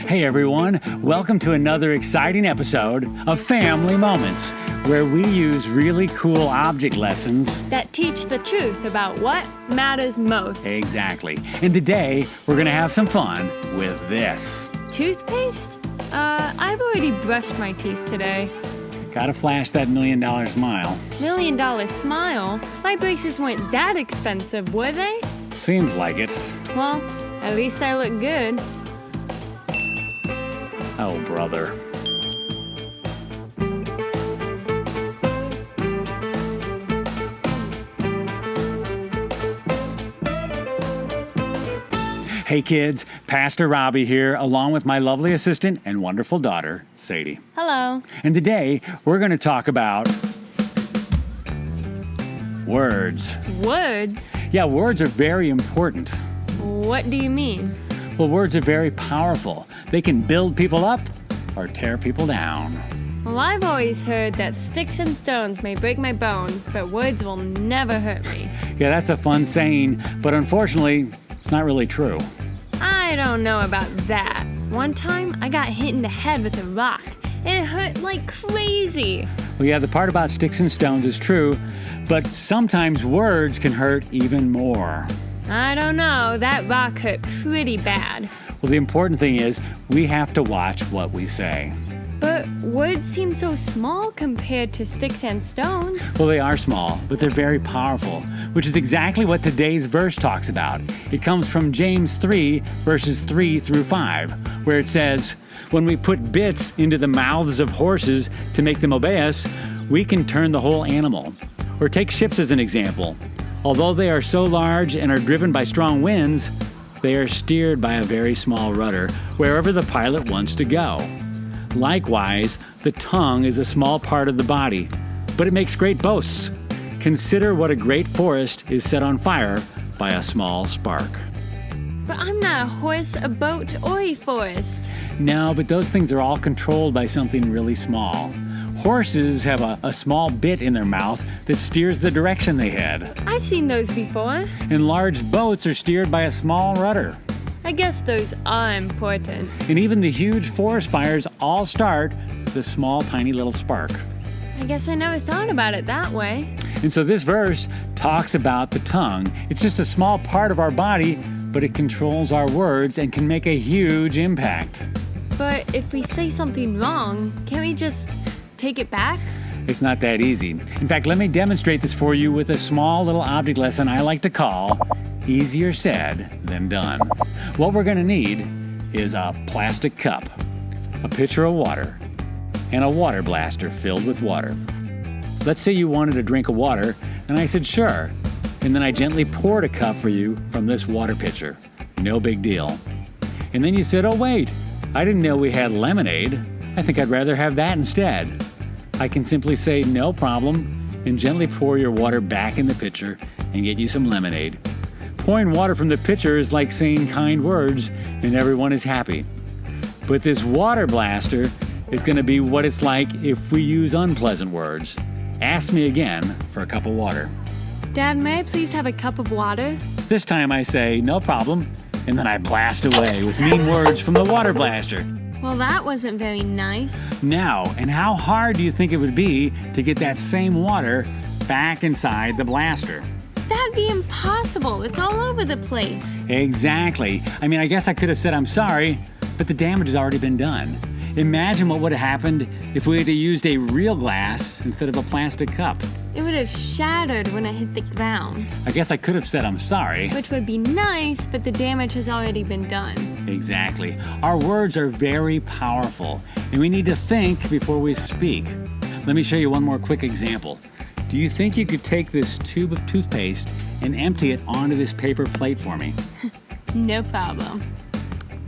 Hey everyone, welcome to another exciting episode of Family Moments, where we use really cool object lessons that teach the truth about what matters most. Exactly. And today, we're going to have some fun with this. Toothpaste? I've already brushed my teeth today. Gotta flash that $1 million smile. $1 million smile? My braces weren't that expensive, were they? Seems like it. Well, at least I look good. Oh, brother. Hey kids, Pastor Robbie here, along with my lovely assistant and wonderful daughter, Sadie. Hello. And today, we're going to talk about words. Words? Yeah, words are very important. What do you mean? Well, words are very powerful. They can build people up or tear people down. Well, I've always heard that sticks and stones may break my bones, but words will never hurt me. Yeah, that's a fun saying, but unfortunately, it's not really true. I don't know about that. One time, I got hit in the head with a rock, and it hurt like crazy. Well, yeah, the part about sticks and stones is true, but sometimes words can hurt even more. I don't know, that rock hurt pretty bad. Well, the important thing is we have to watch what we say. But words seem so small compared to sticks and stones. Well, they are small, but they're very powerful, which is exactly what today's verse talks about. It comes from James 3, verses 3 through 5, where it says, "When we put bits into the mouths of horses to make them obey us, we can turn the whole animal." Or take ships as an example. Although they are so large and are driven by strong winds, they are steered by a very small rudder wherever the pilot wants to go. Likewise, the tongue is a small part of the body, but it makes great boasts. Consider what a great forest is set on fire by a small spark. But I'm not a horse, a boat, or a forest. No, but those things are all controlled by something really small. Horses have a small bit in their mouth that steers the direction they head. I've seen those before. And large boats are steered by a small rudder. I guess those are important. And even the huge forest fires all start with a small, tiny little spark. I guess I never thought about it that way. And so this verse talks about the tongue. It's just a small part of our body, but it controls our words and can make a huge impact. But if we say something wrong, can't we just take it back? It's not that easy. In fact, let me demonstrate this for you with a small little object lesson I like to call easier said than done. What we're going to need is a plastic cup, a pitcher of water, and a water blaster filled with water. Let's say you wanted a drink of water, and I said sure, and then I gently poured a cup for you from this water pitcher. No big deal. And then you said, oh wait, I didn't know we had lemonade. I think I'd rather have that instead. I can simply say no problem and gently pour your water back in the pitcher and get you some lemonade. Pouring water from the pitcher is like saying kind words and everyone is happy. But this water blaster is going to be what it's like if we use unpleasant words. Ask me again for a cup of water. Dad, may I please have a cup of water? This time I say no problem, and then I blast away with mean words from the water blaster. Well, that wasn't very nice. Now, and how hard do you think it would be to get that same water back inside the blaster? That'd be impossible. It's all over the place. Exactly. I mean, I guess I could have said I'm sorry, but the damage has already been done. Imagine what would have happened if we had used a real glass instead of a plastic cup. It would have shattered when it hit the ground. I guess I could have said I'm sorry. Which would be nice, but the damage has already been done. Exactly. Our words are very powerful, and we need to think before we speak. Let me show you one more quick example. Do you think you could take this tube of toothpaste and empty it onto this paper plate for me? No problem.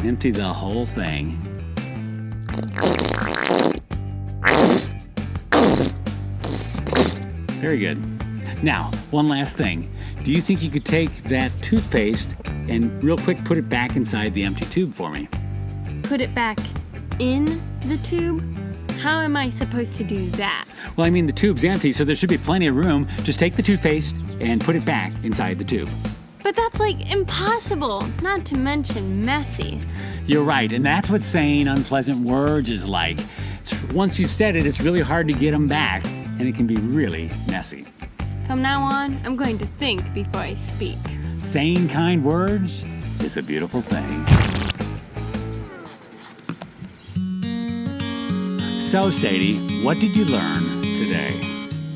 Empty the whole thing. Very good. Now, one last thing. Do you think you could take that toothpaste and real quick put it back inside the empty tube for me? Put it back in the tube? How am I supposed to do that? Well, I mean, the tube's empty, so there should be plenty of room. Just take the toothpaste and put it back inside the tube. But that's like impossible, not to mention messy. You're right, and that's what saying unpleasant words is like. Once you've said it, it's really hard to get them back, and it can be really messy. From now on, I'm going to think before I speak. Saying kind words is a beautiful thing. So, Sadie, what did you learn today?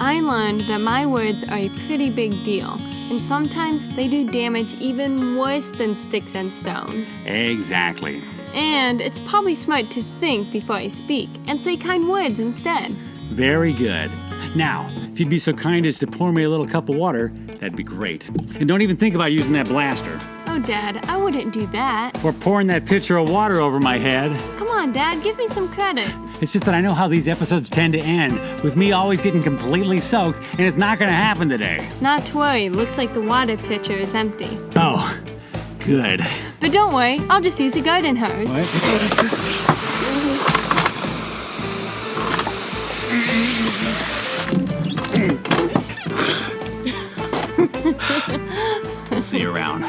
I learned that my words are a pretty big deal, and sometimes they do damage even worse than sticks and stones. Exactly. And it's probably smart to think before I speak and say kind words instead. Very good. Now, if you'd be so kind as to pour me a little cup of water, that'd be great. And don't even think about using that blaster. Oh, Dad, I wouldn't do that. Or pouring that pitcher of water over my head. Come on, Dad, give me some credit. It's just that I know how these episodes tend to end, with me always getting completely soaked, and it's not gonna happen today. Not to worry, looks like the water pitcher is empty. Oh, good. But don't worry, I'll just use a garden hose. We'll see you around.